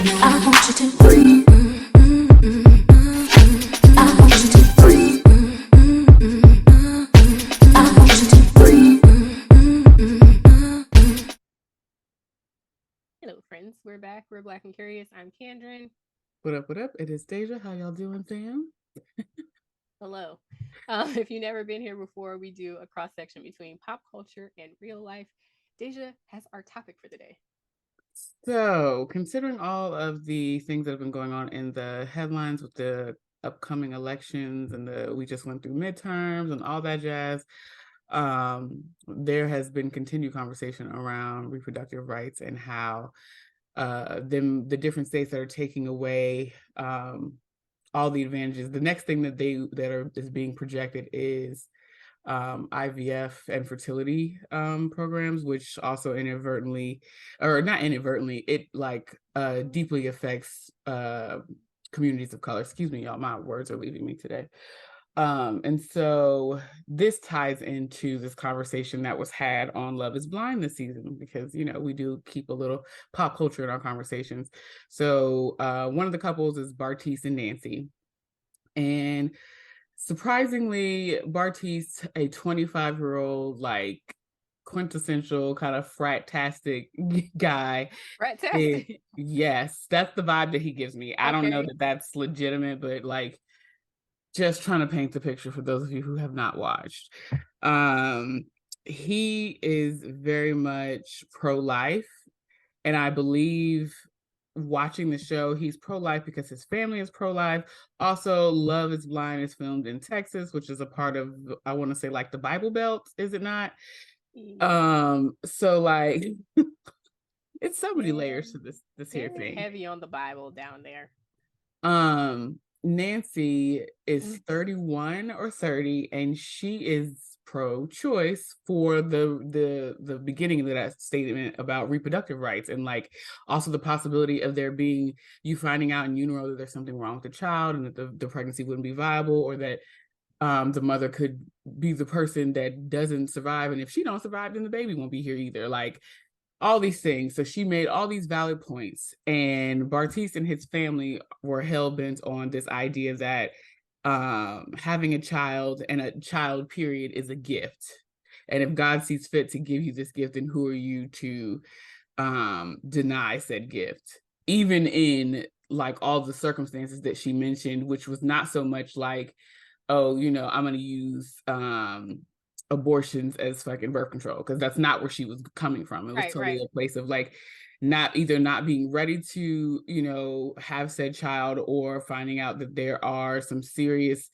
I want you to breathe. I want you to breathe. I want you to breathe. Hello, friends. We're back. We're Black and Curious. I'm Kandron. What up, what up? It is Dehjai. How y'all doing, fam? Hello. If you've never been here before, we do a cross section between pop culture and real life. Deja has our topic for the day. So, considering all of the things that have been going on in the headlines with the upcoming elections and we just went through midterms and all that jazz, there has been continued conversation around reproductive rights and how the different states that are taking away all the advantages. The next thing is being projected is IVF and fertility programs, which also inadvertently, or not inadvertently, it deeply affects communities of color. Excuse me, y'all, my words are leaving me today. And so this ties into this conversation that was had on Love is Blind this season, because, you know, we do keep a little pop culture in our conversations. So one of the couples is Bartise and Nancy. And surprisingly, Bartise, a 25-year-old, like quintessential kind of frat-tastic guy. Fantastic. Yes, that's the vibe that he gives me. I don't know that that's legitimate, but like, just trying to paint the picture for those of you who have not watched. He is very much pro-life, and I believe watching the show, he's pro-life because his family is pro-life. Also, Love is Blind is filmed in Texas, which is a part of, I want to say, like the Bible Belt, is it not? So like it's so many layers to this here thing. Heavy on the Bible down there. Nancy is 31 or 30, and she is pro-choice for the beginning of that statement about reproductive rights, and like also the possibility of there being, you finding out in utero that there's something wrong with the child and that the pregnancy wouldn't be viable, or that the mother could be the person that doesn't survive, and if she don't survive, then the baby won't be here either. Like all these things. So she made all these valid points, and Bartise and his family were hell-bent on this idea that having a child and a child period is a gift, and if God sees fit to give you this gift, then who are you to deny said gift, even in like all the circumstances that she mentioned, which was not so much like, oh, you know, I'm going to use abortions as fucking birth control, because that's not where she was coming from. It was totally a place of like not being ready to, you know, have said child, or finding out that there are some serious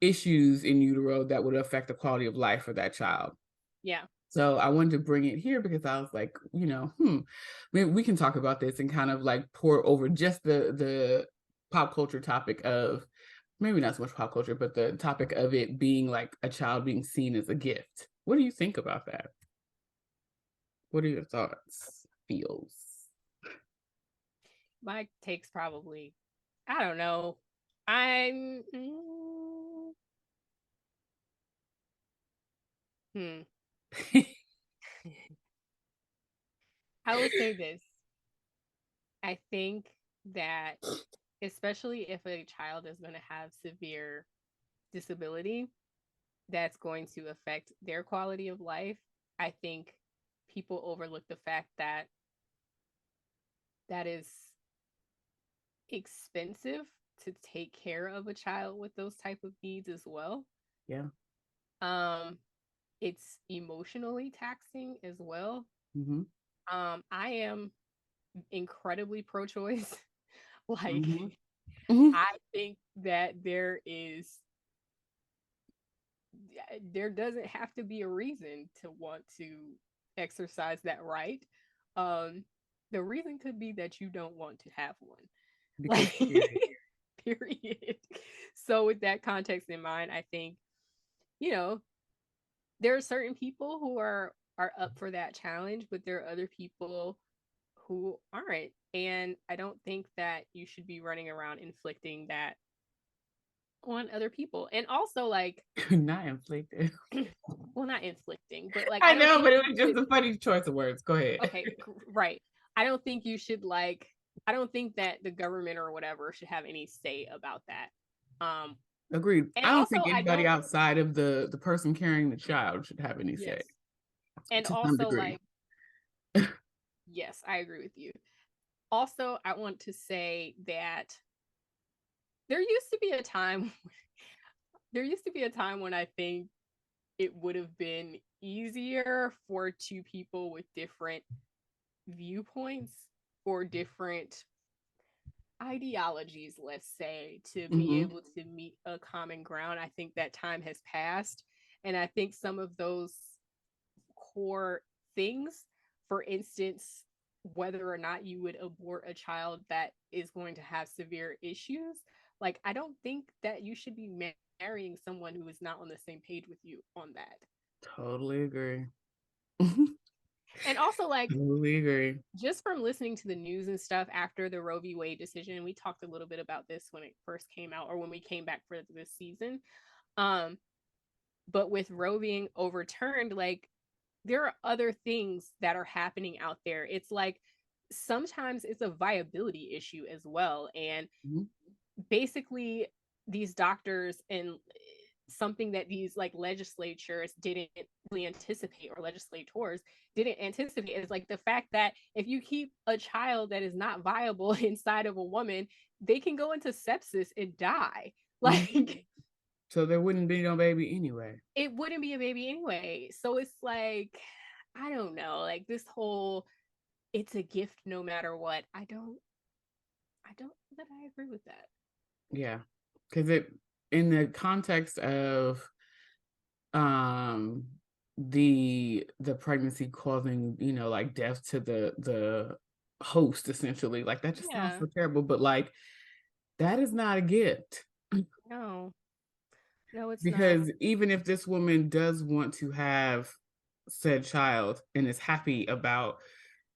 issues in utero that would affect the quality of life for that child. Yeah. So I wanted to bring it here because I was like, you know, we can talk about this and kind of like pour over just the pop culture topic of, maybe not so much pop culture, but the topic of it being like a child being seen as a gift. What do you think about that? What are your thoughts, feels? My take's probably, I don't know. I would say this. I think that especially if a child is going to have severe disability that's going to affect their quality of life, I think people overlook the fact that that is expensive to take care of a child with those type of needs as well. Yeah. It's emotionally taxing as well. Mm-hmm. I am incredibly pro-choice. Like, I think that there doesn't have to be a reason to want to exercise that right. The reason could be that you don't want to have one. Like, period. So with that context in mind, I think, you know, there are certain people who are up for that challenge, but there are other people who aren't. And I don't think that you should be running around inflicting that on other people. And also, like, not inflicted. Well, not inflicting, but like, I know, but it was just a funny choice of words. Go ahead. Okay, right. I don't think you should like I don't think that the government or whatever should have any say about that. Agreed. And I don't also think I anybody don't, outside of the person carrying the child should have any say yes. And to some also degree. like, yes, I agree with you. Also, I want to say that there used to be a time there used to be a time when I think it would have been easier for two people with different viewpoints or different ideologies, let's say, to be Hmm. able to meet a common ground. I think that time has passed. And I think some of those core things, for instance, whether or not you would abort a child that is going to have severe issues, like, I don't think that you should be marrying someone who is not on the same page with you on that. Totally agree. And also, like, Totally agree. just from listening to the news and stuff after the Roe v. Wade decision, we talked a little bit about this when it first came out or when we came back for this season. Um, but with Roe being overturned, like, there are other things that are happening out there. It's like sometimes it's a viability issue as well. And Mhm. basically, these doctors and something that these like legislatures didn't really anticipate, or legislators didn't anticipate, is like the fact that if you keep a child that is not viable inside of a woman, they can go into sepsis and die. Mhm. Like, So there wouldn't be no baby anyway. it wouldn't be a baby anyway. So it's like, I don't know, like this whole it's a gift no matter what. I don't know that I agree with that. Yeah. Because it, in the context of um the pregnancy causing, like death to the host, essentially, like that just sounds Yeah. so terrible, but like that is not a gift. No. No, it's not. Because even if this woman does want to have said child and is happy about,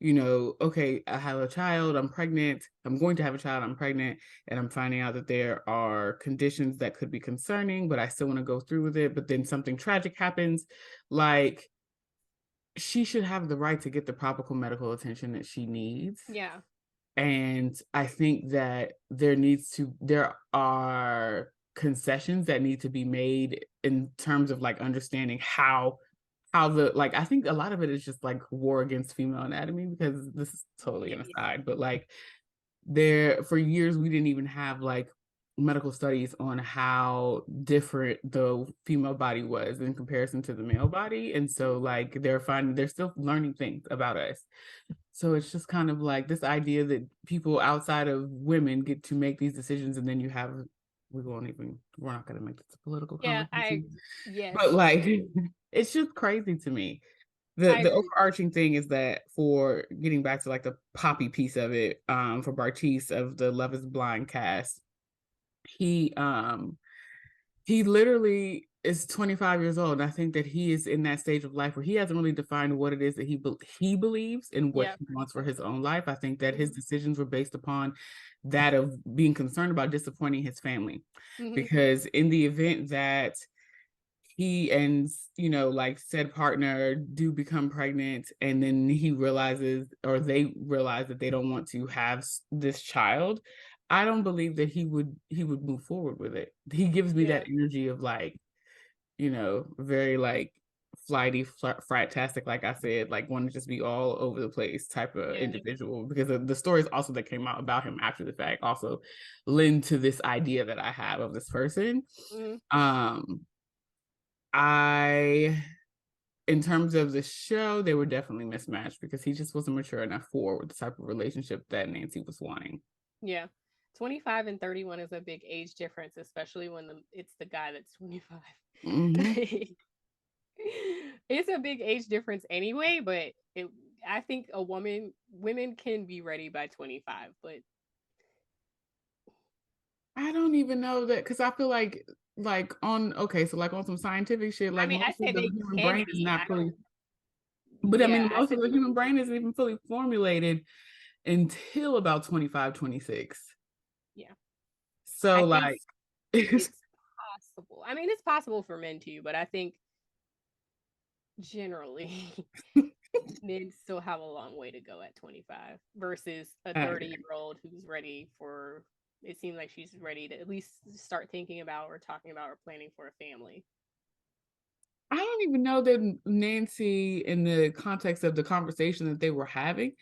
okay, I have a child, I'm pregnant, I'm going to have a child, I'm pregnant, and I'm finding out that there are conditions that could be concerning, but I still want to go through with it. But then something tragic happens, like she should have the right to get the proper medical attention that she needs. Yeah. And I think that there are concessions that need to be made in terms of like understanding how the, like, I think a lot of it is just like war against female anatomy, because this is totally an Yes. aside, but like there, for years we didn't even have like medical studies on how different the female body was in comparison to the male body. And so like they're still learning things about us. So it's just kind of like this idea that people outside of women get to make these decisions, and then you have, we're not going to make this a political Yeah, conversation, yes, but like it's just crazy to me. The I the agree. overarching thing is that, for getting back to like the poppy piece of it, for Bartise of the Love is Blind cast, he um he literally is 25 years old. And I think that he is in that stage of life where he hasn't really defined what it is that he believes and what Yeah. he wants for his own life. I think that his Hmm. decisions were based upon that of being concerned about disappointing his family. Hmm. Because in the event that he and, like said partner do become pregnant, and then he realizes, or they realize, that they don't want to have this child, I don't believe that he would move forward with it. He gives me Yeah. that energy of like, very like flighty, fratastic, like I said, like want to just be all over the place type of Yeah. individual. Because the stories also that came out about him after the fact also lend to this idea that I have of this person. Hmm. um I In terms of the show, they were definitely mismatched, because he just wasn't mature enough for the type of relationship that Nancy was wanting. Yeah. 25 and 31 is a big age difference, especially when it's the guy that's 25. Hmm. It's a big age difference anyway, but I think women can be ready by 25, but I don't even know that, because I feel like on, okay, so like on some scientific shit, I like mean, I most say of the they human can brain is be. not I don't, fully, but I yeah, mean I most said of the they human brain can isn't be. even fully formulated until about 25, 26. Yeah. I So think like it's possible. I mean, it's possible for men too, but I think generally men still have a long way to go at 25 versus a I agree. 30-year-old who's ready for, it seems like she's ready to at least start thinking about or talking about or planning for a family. I don't even know that Nancy, in the context of the conversation that they were having,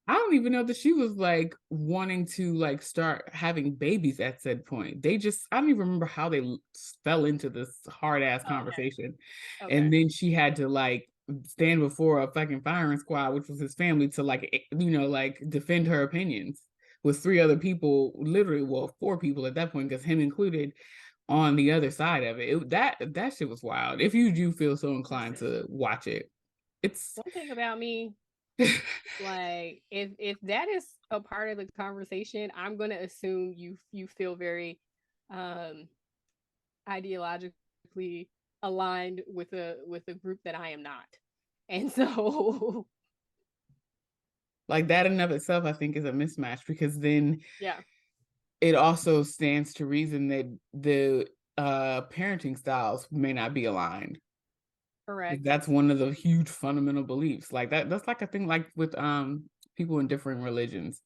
I don't even know that she was like wanting to like start having babies at said point. They just, I don't even remember how they fell into this hard ass Oh, okay. conversation. Okay. And then she had to like stand before a fucking firing squad, which was his family, to like, like defend her opinions with three other people, literally, well, four people at that point, because him included, on the other side of it. That shit was wild. If you do feel so inclined Listen, to watch it, it's one thing about me, like if that is a part of the conversation, I'm gonna assume you feel very um ideologically aligned with a group that I am not. And so like that in and of itself, I think is a mismatch, because then yeah, it also stands to reason that the parenting styles may not be aligned. correct. That's one of the huge fundamental beliefs. Like that's like a thing like with people in different religions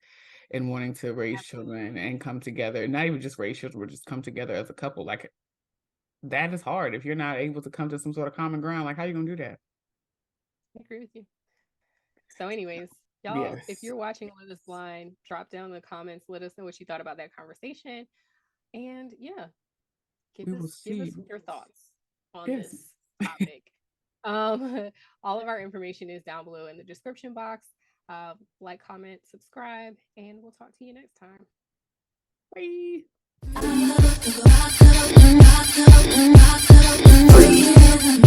and wanting to raise children Absolutely. and come together. Not even just raise children, but just come together as a couple. Like that is hard if you're not able to come to some sort of common ground. Like how you gonna do that? I agree with you. So, anyways, y'all, if Yes. you're watching Love is Blind, drop down in the comments. Let us know what you thought about that conversation. And yeah, We will give us see. your thoughts on Yes. this topic. Um, all of our information is down below in the description box. Like, comment, subscribe, and we'll talk to you next time. Bye. I